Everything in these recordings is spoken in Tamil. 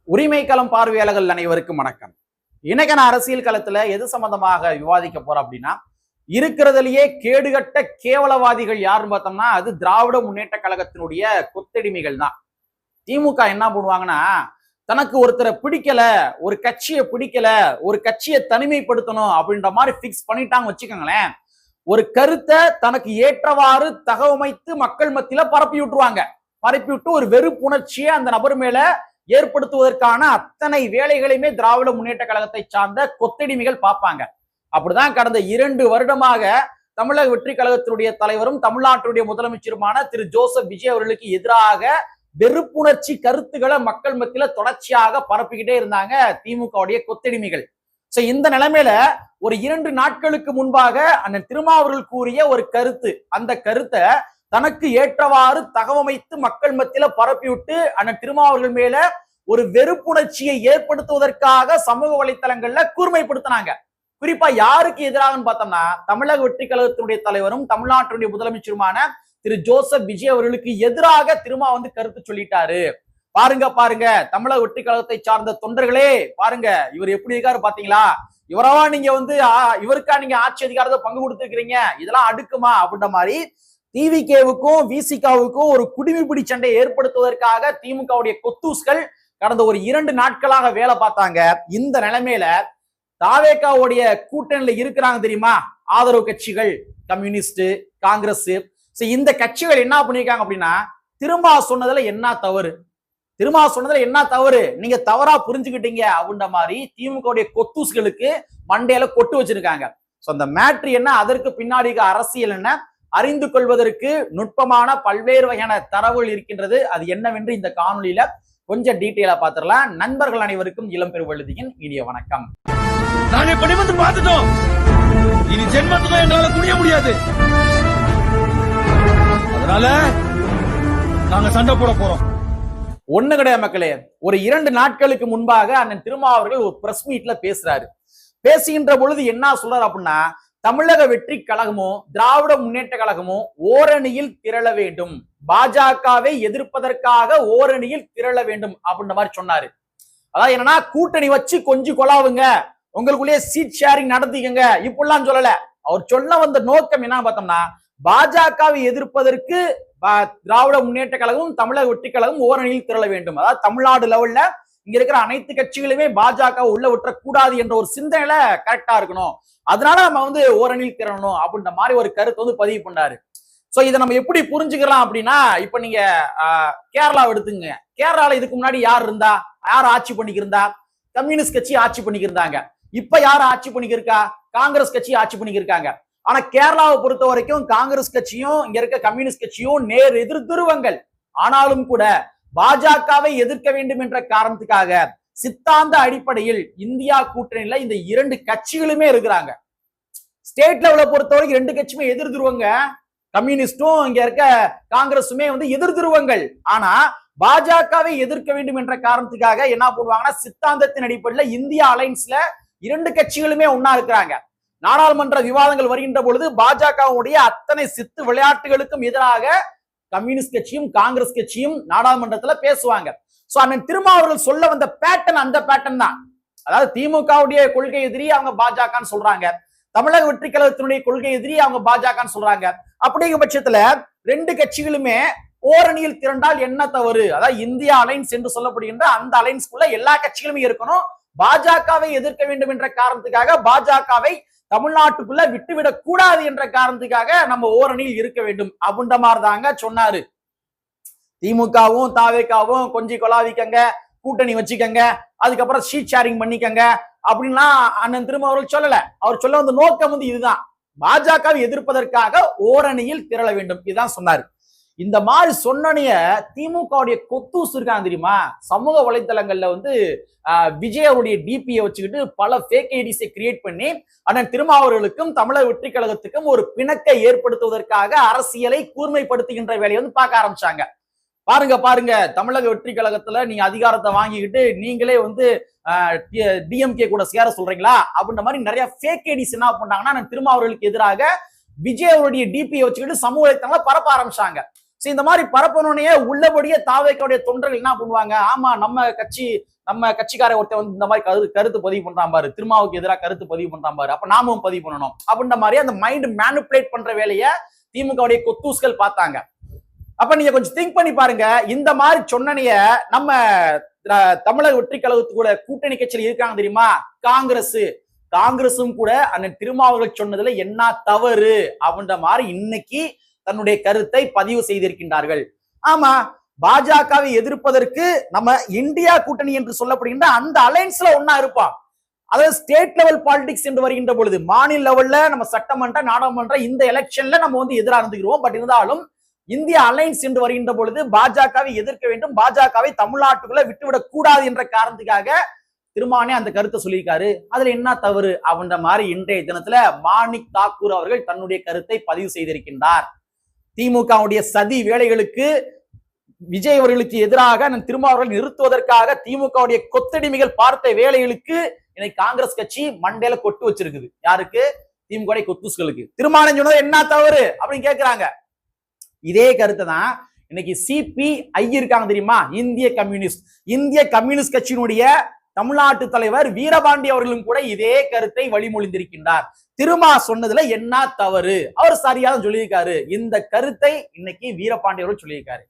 உரிமை களம் பார்வையாளர்கள் அனைவருக்கும் வணக்கம். இன்னைக்கான அரசியல் களத்துல எது சம்பந்தமாக விவாதிக்க போறோம் அப்படின்னா, இருக்கிறதுலயே கேடுகட்ட கேவலவாதிகள் யாருன்னு பார்த்தோம்னா அது திராவிட முன்னேற்ற கழகத்தினுடைய கொத்தடிமைகள் தான். திமுக என்ன பண்ணுவாங்கன்னா, தனக்கு ஒருத்தரை பிடிக்கல, ஒரு கட்சியை பிடிக்கல, ஒரு கட்சியை தனிமைப்படுத்தணும் அப்படின்ற மாதிரி பிக்ஸ் பண்ணிட்டாங்க வச்சுக்கோங்களேன். ஒரு கருத்தை தனக்கு ஏற்றவாறு தகவமைத்து மக்கள் மத்தியில பரப்பி விட்டுருவாங்க. பரப்பி விட்டு ஒரு வெறுப்புணர்ச்சியை அந்த நபர் மேல ஏற்படுத்துவதற்கான அத்தனை வேலைகளையுமே திராவிட முன்னேற்ற கழகத்தை சார்ந்த கொத்தடிமைகள் பார்ப்பாங்க. அப்படிதான் கடந்த 2 வருடமாக தமிழக வெற்றி கழகத்தினுடைய தலைவரும் தமிழ்நாட்டுடைய முதலமைச்சருமான திரு ஜோசப் விஜய் அவர்களுக்கு எதிராக வெறுப்புணர்ச்சி கருத்துக்களை மக்கள் மத்தியில தொடர்ச்சியாக பரப்பிக்கிட்டே இருந்தாங்க திமுகவுடைய கொத்தடிமைகள். இந்த நிலைமையில ஒரு 2 நாட்களுக்கு முன்பாக அண்ணன் திருமாவர்கள் கூறிய ஒரு கருத்து, அந்த கருத்தை தனக்கு ஏற்றவாறு தகவமைத்து மக்கள் மத்தியில பரப்பி விட்டு அண்ணன் திருமாவர்கள் மேல ஒரு வெறுப்புணர்ச்சியை ஏற்படுத்துவதற்காக சமூக வலைத்தளங்கள்ல கூர்மைப்படுத்தினாங்க. குறிப்பா யாருக்கு எதிராகன்னு பார்த்தோம்னா, தமிழக வெற்றி கழகத்தினுடைய தலைவரும் தமிழ்நாட்டுடைய முதலமைச்சருமான திரு ஜோசப் விஜய் அவர்களுக்கு எதிராக திருமா கருத்து சொல்லிட்டாரு. பாருங்க பாருங்க, தமிழக வெற்றி கழகத்தை சார்ந்த தொண்டர்களே பாருங்க, இவர் எப்படி இருக்காரு பாத்தீங்களா, இவரவா நீங்க இவருக்கா நீங்க ஆட்சி அதிகாரத்தை பங்கு கொடுத்துருக்கீங்க, இதெல்லாம் அடுக்குமா அப்படின்ற மாதிரி டிவிகேவுக்கும் விசிகாவுக்கும் ஒரு குடிமிப்பிடி சண்டையை ஏற்படுத்துவதற்காக திமுகவுடைய கொத்தூஸ்கள் கடந்த ஒரு 2 நாட்களாக வேலை பார்த்தாங்க. இந்த நிலைமையில தாவேகாவுடைய கூட்டணியில இருக்கிறாங்க தெரியுமா, ஆதரவு கட்சிகள், கம்யூனிஸ்ட், காங்கிரஸ், இந்த கட்சிகள் என்ன பண்ணிருக்காங்க அப்படின்னா, திருமா சொன்னதுல என்ன தவறு, திருமா சொன்னதுல என்ன தவறு, நீங்க தவறா புரிஞ்சுக்கிட்டீங்க அப்படின்ற மாதிரி திமுகவுடைய கொத்தூஸ்களுக்கு மண்டையில கொட்டு வச்சிருக்காங்க. அந்த மேட்ரு என்ன, அதற்கு பின்னாடி அரசியல் என்ன அறிந்து கொள்வதற்கு நுட்பமான பல்வேறு வகையான தரவுகள் இருக்கின்றது. அது என்னவென்று இந்த காணொலியில கொஞ்சம் டீட்டெயிலா பார்த்துடலாம். நண்பர்கள் அனைவருக்கும் இளம் பெருவழுதியின் இனிய வணக்கம். நாங்க இப்படி வந்து பார்த்துட்டோம், இனி ஜென்மத்துக்கும் எங்களால குடிய முடியாது, அதனால நாங்க சண்டை போட போறோம். ஒண்ணு கிடையாது மக்களே. ஒரு 2 நாட்களுக்கு முன்பாக அண்ணன் திருமா அவர்கள் ஒரு பிரஸ் மீட்ல பேசுறாரு. பேசுகின்ற பொழுது என்ன சொல்றாரு அப்படின்னா, தமிழக வெற்றி கழகமும் திராவிட முன்னேற்ற கழகமும் ஓரணியில் திரள வேண்டும், பாஜகவை எதிர்ப்பதற்காக ஓரணியில் திரள வேண்டும் அப்படின்ற மாதிரி சொன்னாரு. அதாவது என்னன்னா, கூட்டணி வச்சு கொஞ்சம் கொலாவுங்க, உங்களுக்குள்ளேயே சீட் ஷேரிங் நடத்திக்கங்க இப்படிலாம் சொல்லல. அவர் சொல்ல வந்த நோக்கம் என்ன பார்த்தோம்னா, பாஜகவை எதிர்ப்பதற்கு திராவிட முன்னேற்ற கழகமும் தமிழக வெற்றி கழகம் ஓரணியில் திரள வேண்டும். அதாவது தமிழ்நாடு லெவல்ல இங்க இருக்கிற அனைத்து கட்சிகளுமே பாஜக உள்ள விட்டுறக்கூடாது என்ற ஒரு சிந்தனையில கரெக்டா இருக்கணும், அதனால நம்ம ஓரணியில் திரளணும் அப்படின்ற மாதிரி ஒரு கருத்து பதிவு பண்ணாரு. இதை நம்ம எப்படி புரிஞ்சுக்கலாம் அப்படின்னா, இப்ப நீங்க கேரளா எடுத்துங்க. கேரளால இதுக்கு முன்னாடி யார் இருந்தா, யார் ஆட்சி பண்ணிக்கிருந்தா, கம்யூனிஸ்ட் கட்சி ஆட்சி பண்ணிக்கிருந்தாங்க. இப்ப யார் ஆட்சி பண்ணிக்கிருக்கா, காங்கிரஸ் கட்சி ஆட்சி பண்ணிக்கிருக்காங்க. ஆனா கேரளாவை பொறுத்த வரைக்கும் காங்கிரஸ் கட்சியும் இங்க இருக்க கம்யூனிஸ்ட் கட்சியும் நேர் எதிர் துருவங்கள். ஆனாலும் கூட பாஜகவை எதிர்க்க வேண்டும் என்ற காரணத்துக்காக சித்தாந்த அடிப்படையில் இந்தியா கூட்டணியில இந்த 2 கட்சிகளுமே இருக்கிறாங்க. ஸ்டேட் லெவல பொறுத்த வரைக்கும் 2 கட்சியுமே எதிர் துருவங்க. கம்யூனிஸ்டும் இங்க இருக்க காங்கிரசுமே எதிர் துருவங்கள். ஆனா பாஜகவை எதிர்க்க வேண்டும் என்ற காரணத்துக்காக என்ன பண்ணுவாங்கன்னா, சித்தாந்தத்தின் அடிப்படையில இந்தியா அலைன்ஸ்ல 2 கட்சிகளுமே ஒன்னா இருக்கிறாங்க. நாடாளுமன்ற விவாதங்கள் வருகின்ற பொழுது பாஜகவுடைய அத்தனை சித்து விளையாட்டுகளுக்கும் எதிராக கம்யூனிஸ்ட் கட்சியும் காங்கிரஸ் கட்சியும் நாடாளுமன்றத்துல பேசுவாங்க. அண்ணன் திருமாவர்கள் சொல்ல வந்த பேட்டர்ன் அந்த பேட்டர்ன் தான். அதாவது திமுகவுடைய கொள்கை எதிரி அவங்க பாஜகன்னு சொல்றாங்க, தமிழக வெற்றி கழகத்தினுடைய கொள்கை எதிரி அவங்க பாஜகன்னு சொல்றாங்க. அப்படிங்கிற பட்சத்துல 2 கட்சிகளுமே ஓரணியில் திரண்டால் என்ன தவறு, அதாவது இந்தியா அலைன்ஸ் என்று சொல்லப்படுகின்ற அந்த அலைன்ஸ்குள்ள எல்லா கட்சிகளுமே இருக்கணும். பாஜகவை எதிர்க்க வேண்டும் என்ற காரணத்துக்காக பாஜகவை தமிழ்நாட்டுக்குள்ள விட்டுவிடக் கூடாது என்ற காரணத்துக்காக நம்ம ஓரணியில் இருக்க வேண்டும் அப்படின்ற மாதிரி தாங்க சொன்னாரு. திமுகவும் தாவேகாவும் கொஞ்சம் கொலாவிக்கங்க, கூட்டணி வச்சுக்கங்க, அதுக்கப்புறம் ஷீட் ஷேரிங் பண்ணிக்கங்க அப்படின்னா அண்ணன் திருமாவர்கள் சொல்லல. அவர் சொல்ல வந்த நோக்கம் இதுதான், பாஜகவை எதிர்ப்பதற்காக ஓரணியில் திரள வேண்டும், இதுதான் சொன்னாரு. இந்த மாதிரி சொன்னனைய திமுகவுடைய கொத்தூஸ் இருக்காங்க தெரியுமா, சமூக வலைத்தளங்கள்ல விஜய் அவருடைய டிபியை வச்சுக்கிட்டு பல ஃபேக் ஐடிஸை கிரியேட் பண்ணி அண்ணன் திருமாவர்களுக்கும் தமிழக வெற்றி கழகத்துக்கும் ஒரு பிணக்கை ஏற்படுத்துவதற்காக அரசியலை கூர்மைப்படுத்துகின்ற வேலையை பார்க்க ஆரம்பிச்சாங்க. பாருங்க பாருங்க, தமிழக வெற்றி கழகத்துல நீங்க அதிகாரத்தை வாங்கிக்கிட்டு நீங்களே டிஎம்கே கூட சேர சொல்றீங்களா அப்படின்ற மாதிரி நிறைய ஃபேக் ஐடிஸ் என்ன பண்ணாங்கன்னா, திருமாவர்களுக்கு எதிராக விஜய் அவருடைய டிபியை வச்சுக்கிட்டு சமூக வலைத்தளங்களை பரப்ப ஆரம்பிச்சாங்க. இந்த மாதிரி பரப்பனோடனே உள்ளபடியே தாவேக்காவுடைய தொண்டர்கள் என்ன பண்ணுவாங்க, ஆமா நம்ம கட்சி நம்ம கட்சிக்கார ஒருத்தர் வந்து இந்த மாதிரி கருத்து பதிவு பண்றான் பாரு, திருமாவுக்கு எதிராக கருத்து பதிவு பண்றான் பாரு, அப்ப நாமும் பதிவு பண்ணணும் அப்படின்ற மாதிரி அந்த மைண்ட் மேனிபுலேட் பண்ற வேலையை திமுகவுடைய கொத்தூஸ்கள் பார்த்தாங்க. அப்ப நீங்க கொஞ்சம் திங்க் பண்ணி பாருங்க, இந்த மாதிரி சொன்னனைய நம்ம தமிழக வெற்றி கழகத்து கூட கூட்டணி கட்சியில் இருக்காங்க தெரியுமா, காங்கிரஸும் கூட அண்ணன் திருமாவர்கள் சொன்னதுல என்ன தவறு அப்படின்ற மாதிரி இன்னைக்கு தன்னுடைய கருத்தை பதிவு செய்திருக்கின்றார்கள். ஆமா, பாஜகவை எதிர்ப்பதற்கு நம்ம இந்தியா கூட்டணி என்று சொல்லப்படுகின்ற அந்த அலைன்ஸ்ல ஒன்னா இருப்பான். அதாவது ஸ்டேட் லெவல் பாலிடிக்ஸ் என்று வருகின்ற பொழுது மாநில லெவல்ல நம்ம சட்டமன்ற நாடாளுமன்ற இந்த எலெக்ஷன்ல நம்ம வந்து எதிராக இருந்துக்கிறோம். பட் இருந்தாலும் இந்திய அலைன்ஸ் என்று வருகின்ற பொழுது பாஜகவை எதிர்க்க வேண்டும், பாஜகவை தமிழ்நாட்டுக்குள்ள விட்டுவிடக் கூடாது என்ற காரணத்துக்காக திருமானே அந்த கருத்தை சொல்லியிருக்காரு. அதுல என்ன தவறு அப்படின்ற மாதிரி இன்றைய தினத்துல மாணிக் தாக்கூர் அவர்கள் தன்னுடைய கருத்தை பதிவு செய்திருக்கின்றார். திமுகவுடைய சதி வேலைகளுக்கு விஜய் அவர்களுக்கு எதிராக திருமாவர்கள் நிறுத்துவதற்காக திமுகவுடைய கொத்தடிமைகள் பார்த்த வேலைகளுக்கு இன்னைக்கு காங்கிரஸ் கட்சி மண்டையில கொட்டு வச்சிருக்குது. யாருக்கு? திமுக கொத்துஸ்களுக்கு. திருமாவளவன் சொன்னது என்ன தவறு அப்படின்னு கேட்கிறாங்க. இதே கருத்தை தான் இன்னைக்கு சிபிஐ இருக்காங்க தெரியுமா, இந்திய கம்யூனிஸ்ட் கட்சியினுடைய தமிழ்நாட்டு தலைவர் வீரபாண்டி அவர்களும் கூட இதே கருத்தை வழிமொழிந்திருக்கின்றார். திருமா சொன்னதுல என்ன தவறு, அவர் சரியாக சொல்லியிருக்காரு. இந்த கருத்தை இன்னைக்கு வீரபாண்டி அவர்கள் சொல்லியிருக்காரு.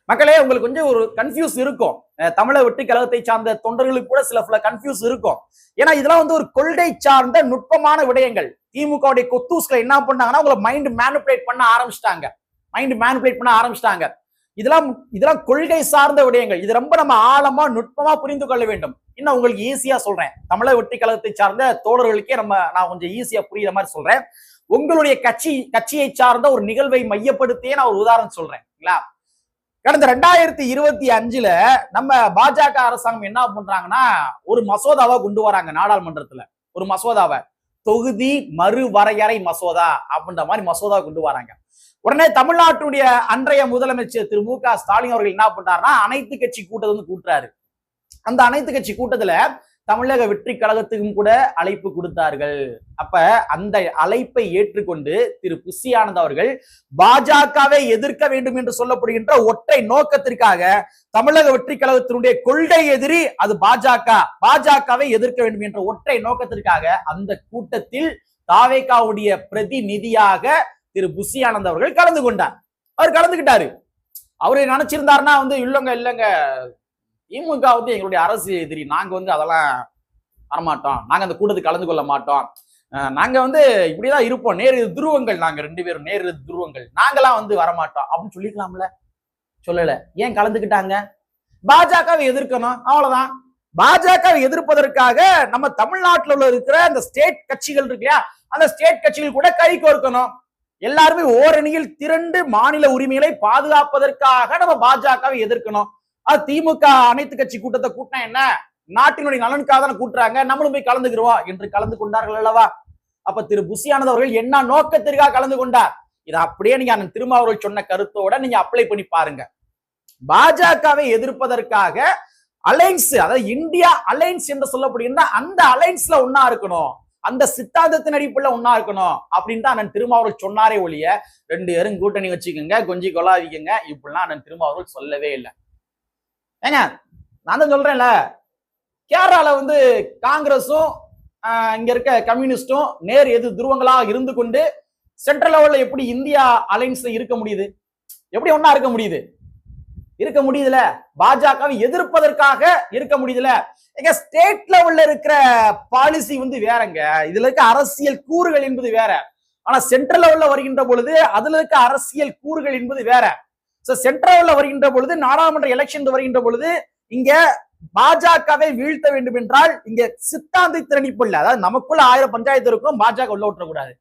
மக்களே, உங்களுக்கு கொஞ்சம் ஒரு கன்ஃபியூஸ் இருக்கும். தமிழக வெற்றி கழகத்தை சார்ந்த தொண்டர்களுக்கு கூட சில கன்ஃபியூஸ் இருக்கும். ஏன்னா இதெல்லாம் வந்து ஒரு கொள்கை சார்ந்த நுட்பமான விடயங்கள். திமுகவுடைய கொத்தூஸ்களை என்ன பண்ணாங்கன்னா உங்களை மைண்ட் மேனிபுலேட் பண்ண ஆரம்பிச்சிட்டாங்க. இதெல்லாம் கொள்கை சார்ந்த விடயங்கள். இது ரொம்ப நம்ம ஆழமா நுட்பமா புரிந்து கொள்ள வேண்டும். இன்னும் உங்களுக்கு ஈஸியா சொல்றேன், தமிழக வெற்றி கழகத்தை சார்ந்த தோழர்களுக்கே நான் கொஞ்சம் ஈஸியா புரியுற மாதிரி சொல்றேன். உங்களுடைய கட்சியை சார்ந்த ஒரு நிகழ்வை மையப்படுத்தியே நான் ஒரு உதாரணம் சொல்றேன். கடந்த 2025 நம்ம பாஜக அரசாங்கம் என்ன பண்றாங்கன்னா ஒரு மசோதாவை கொண்டு வராங்க நாடாளுமன்றத்துல. ஒரு மசோதாவை, தொகுதி மறுவரையறை மசோதா அப்படின்ற மாதிரி மசோதா கொண்டு வராங்க. உடனே தமிழ்நாட்டுடைய அன்றைய முதலமைச்சர் திரு மு.க. ஸ்டாலின் அவர்கள் என்ன பண்றாருன்னா அனைத்து கட்சி கூட்டத்தை வந்து கூட்டுறாரு. அந்த அனைத்து கட்சி கூட்டத்துல தமிழக வெற்றி கழகத்துக்கும் கூட அழைப்பு கொடுத்தார்கள். அப்ப அந்த அழைப்பை ஏற்றுக்கொண்டு திரு புசி ஆனந்த் அவர்கள் பாஜகவை எதிர்க்க வேண்டும் என்று சொல்லப்படுகின்ற ஒற்றை நோக்கத்திற்காக தமிழக வெற்றி கழகத்தினுடைய கொள்கை எதிரி அது பாஜகவை எதிர்க்க வேண்டும் என்ற ஒற்றை நோக்கத்திற்காக அந்த கூட்டத்தில் தாவேகாவுடைய பிரதிநிதியாக திரு புசி ஆனந்த் அவர்கள் கலந்து கொண்டார். அவர் கலந்துகிட்டாரு. அவரை நினைச்சிருந்தாருன்னா வந்து இல்லங்க திமுக வந்து எங்களுடைய அரசியல் எதிரி, நாங்க வந்து அதெல்லாம் வரமாட்டோம், நாங்க அந்த கூட்டத்துக்கு கலந்து கொள்ள மாட்டோம், நாங்க வந்து இப்படிதான் இருப்போம், நேரு துருவங்கள், நாங்க 2 பேரும் நேரு துருவங்கள், நாங்கெல்லாம் வந்து வரமாட்டோம் அப்படின்னு சொல்லிக்கலாம்ல. சொல்லல. ஏன் கலந்துக்கிட்டாங்க? பாஜகவை எதிர்க்கணும், அவ்வளவுதான். பாஜகவை எதிர்ப்பதற்காக நம்ம தமிழ்நாட்டில் உள்ள இருக்கிற அந்த ஸ்டேட் கட்சிகள் இருக்கு இல்லையா, அந்த ஸ்டேட் கட்சிகள் கூட கை கோர்க்கணும். எல்லாருமே ஓரணியில் திரண்டு மாநில உரிமைகளை பாதுகாப்பதற்காக நம்ம பாஜகவை எதிர்க்கணும். அது திமுக அனைத்து கட்சி கூட்டத்தை கூட்டினா என்ன, நாட்டினுடைய நலனுக்காக தானே கூட்டுறாங்க, நம்மளும் போய் கலந்துக்கிறோம் என்று கலந்து கொண்டார்கள் அல்லவா. அப்ப திரு புசி ஆனந்த் அவர்கள் என்ன நோக்கத்திற்காக கலந்து கொண்டார்? இதை அப்படியே நீங்க அண்ணன் திருமாவர்கள் சொன்ன கருத்தோட நீங்க அப்ளை பண்ணி பாருங்க. பாஜகவை எதிர்ப்பதற்காக அலைன்ஸ், அதாவது இந்தியா அலைன்ஸ் என்று சொல்லப்படுகின்ற அந்த அலைன்ஸ்ல ஒன்னா இருக்கணும், அந்த சித்தாந்தத்தின் அடிப்படையில் ஒன்னா இருக்கணும் அப்படின்னு தான் அண்ணன் திருமாவர்கள் சொன்னாரே ஒழிய 2 பேரும் கூட்டணி வச்சுக்கோங்க, கொஞ்சம் கொலாவிக்கங்க இப்படிலாம் அண்ணன் திருமாவர்கள் சொல்லவே இல்லை. ஏங்க, நான் தான் சொல்றேன்ல, கேரளால வந்து காங்கிரஸும் இங்க இருக்க கம்யூனிஸ்டும் நேர் எதிர் துருவங்களாக இருந்து கொண்டு சென்ட்ரல் லெவல்ல எப்படி இந்தியா அலைன்ஸ்ல இருக்க முடியுது? எப்படி ஒன்னா இருக்க முடியுது? இருக்க முடியுதுல. பாஜகவை எதிர்ப்பதற்காக இருக்க முடியுதுல. எங்க ஸ்டேட் லெவல்ல இருக்கிற பாலிசி வந்து வேறங்க, இதுல இருக்க அரசியல் கூறுகள் என்பது வேற. ஆனா சென்ட்ரல் லெவல்ல வருகின்ற பொழுது அதுல இருக்க அரசியல் கூறுகள் என்பது வேற. சென்ட்ரல்ல வருகின்ற பொழுது, நாடாளுமன்ற எலெக்ஷன் வருகின்ற பொழுது இங்க பாஜகவை வீழ்த்த வேண்டும் என்றால் இங்க சித்தாந்த திறனிப்பு, அதாவது நமக்குள்ள 1000 பஞ்சாயத்து இருக்கும், பாஜக உள்ள விட்டுறக்கூடாது.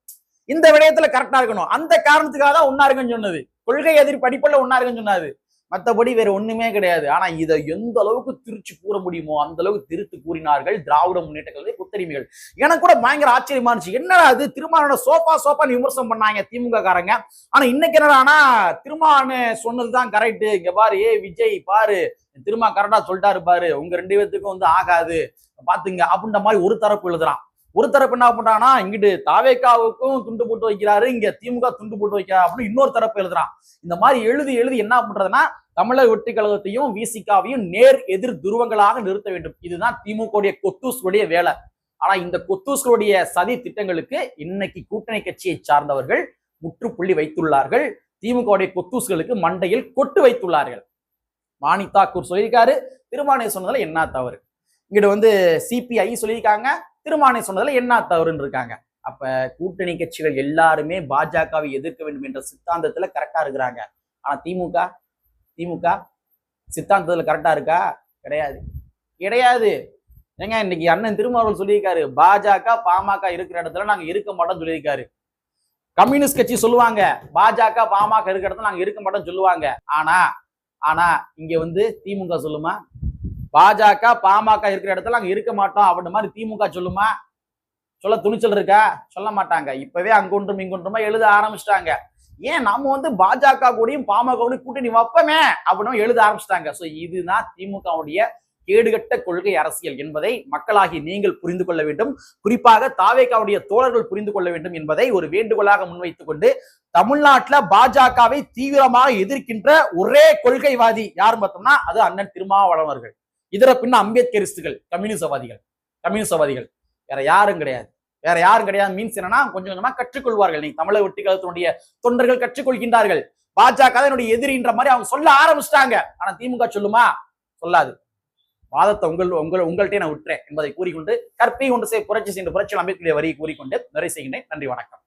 இந்த விடயத்துல கரெக்டா இருக்கணும். அந்த காரணத்துக்காக தான் ஒன்னா இருக்குன்னு சொன்னது, கொள்கை எதிர்ப்பு அடிப்படையில் ஒன்னா இருக்குன்னு சொன்னாது, மற்றபடி வேற ஒண்ணுமே கிடையாது. ஆனா இதை எந்த அளவுக்கு திருச்சி கூற முடியுமோ அந்த அளவுக்கு திருத்து கூறினார்கள் திராவிட முன்னேற்ற கழக கொத்தடிமைகள். எனக்கு கூட பயங்கர ஆச்சரியமா இருந்துச்சு. என்னடா அது, திருமாவளவனை சோப்பான்னு விமர்சனம் பண்ணாங்க திமுக காரங்க. ஆனா இன்னைக்கு என்னடானா திருமாவளவன் சொன்னதுதான் கரெக்ட், இங்க பாரு விஜய் பாரு, திருமா கரெக்டா சொல்லிட்டாரு பாரு, உங்க 2 பேத்துக்கும் வந்து ஆகாது பாத்துங்க அப்படின்ற மாதிரி ஒரு தரப்பு எழுதுறான். ஒரு தரப்பு என்ன பண்றானா, இங்கிட்டு தாவேக்காவுக்கும் துண்டு போட்டு வைக்கிறாரு, இங்க திமுக துண்டு போட்டு வைக்கிறாரு அப்படின்னு இன்னொரு தரப்பு எழுதுறான். இந்த மாதிரி எழுதி எழுதி என்ன பண்றதுன்னா, தமிழக வெற்றி கழகத்தையும் விசிகாவையும் நேர் எதிர் துருவங்களாக நிறுத்த வேண்டும். இதுதான் திமுக கொத்தூஸ்களுடைய வேலை. ஆனா இந்த கொத்தூஸ்களுடைய சதி திட்டங்களுக்கு இன்னைக்கு கூட்டணி கட்சியை சார்ந்தவர்கள் முற்றுப்புள்ளி வைத்துள்ளார்கள். திமுக கொத்தூஸ்களுக்கு மண்டையில் கொட்டு வைத்துள்ளார்கள். மாணி தாக்கூர் சொல்லியிருக்காரு, திருமானை சொன்னதுல என்ன தவறு. இங்கிட்டு சிபிஐ சொல்லியிருக்காங்க, திருமானை சொன்னதுல என்ன தவறுன்னு இருக்காங்க. அப்ப கூட்டணி கட்சிகள் எல்லாருமே பாஜகவை எதிர்க்க வேண்டும் என்ற சித்தாந்தத்துல கரெக்டா இருக்கிறாங்க. ஆனா திமுக சித்தாந்தத்துல கரெக்டா இருக்கா? கிடையாது கிடையாது. ஏங்க இன்னைக்கு அண்ணன் திருமாவளவன் சொல்லியிருக்காரு, பாஜக பாமக இருக்கிற இடத்துல நாங்க இருக்க மாட்டோம் சொல்லியிருக்காரு. கம்யூனிஸ்ட் கட்சி சொல்லுவாங்க பாஜக பாமக இருக்கிற இடத்துல நாங்க இருக்க மாட்டோம் சொல்லுவாங்க. ஆனா இங்க திமுக சொல்லுமா, பாஜக பாமக இருக்கிற இடத்துல நாங்க இருக்க மாட்டோம் அப்படின்ற மாதிரி திமுக சொல்லுமா? சொல்ல துணிச்சல் இருக்கா? சொல்ல மாட்டாங்க. இப்பவே அங்கொன்றும் இங்கொன்றுமா எழுத ஆரம்பிச்சிட்டாங்க. ஏன் நம்ம பாஜக கூடயும் பாமக கூடயும் கூட்டணி வைப்பமே அப்படின்னு எழுத ஆரம்பிச்சிட்டாங்க. சோ இதுதான் திமுகவுடைய கேடுகட்ட கொள்கை அரசியல் என்பதை மக்களாகி நீங்கள் புரிந்து கொள்ள வேண்டும். குறிப்பாக தாவேகாவுடைய தோழர்கள் புரிந்து கொள்ள வேண்டும் என்பதை ஒரு வேண்டுகோளாக முன்வைத்துக் கொண்டு, தமிழ்நாட்டுல பாஜகவை தீவிரமாக எதிர்க்கின்ற ஒரே கொள்கைவாதி யார் பார்த்தோம்னா அது அண்ணன் திருமாவளவன் அவர்கள். இதர பின்ன அம்பேத்கரிஸ்டுகள், கம்யூனிசவாதிகள் வேற யாரும் கிடையாது. மீன்ஸ் என்னன்னா கொஞ்சம் கொஞ்சமா கற்றுக்கொள்வார்கள். நீ தமிழக வெற்றி கழகத்தினுடைய தொண்டர்கள் கற்றுக்கொள்கின்றார்கள். பாஜக என்னுடைய எதிரின்ற மாதிரி அவங்க சொல்ல ஆரம்பிச்சிட்டாங்க. ஆனா திமுக சொல்லுமா? சொல்லாது. வாதத்தை உங்கள்கிட்ட நான் விட்டுறேன் என்பதை கூறிக்கொண்டு, கற்பை ஒன்று புரட்சி செய்கின்ற புரட்சி அம்பேத்கருடைய வரியை கூறிக்கொண்டு நிறைவு செய்கின்றேன். நன்றி, வணக்கம்.